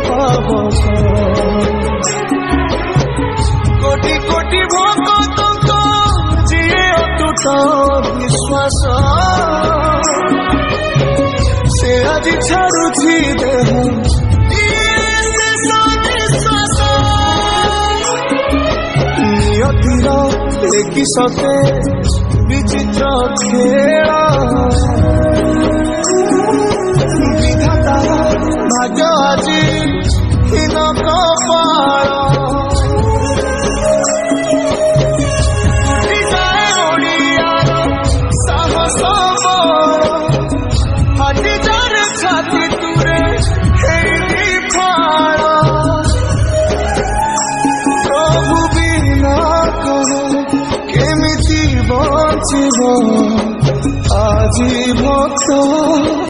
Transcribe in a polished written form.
पावक कोटि कोटि भक्त जिए अटूट विश्वास से आज छाड़ुछि देह नियतिर देखि सते विचित्र खेल विधाता भाग्य আজি हীन कपाल ओडियार साहस हाटी जार छाती तुरे हेई फाल प्रभु बिना केमिति बचिब আজি भक्त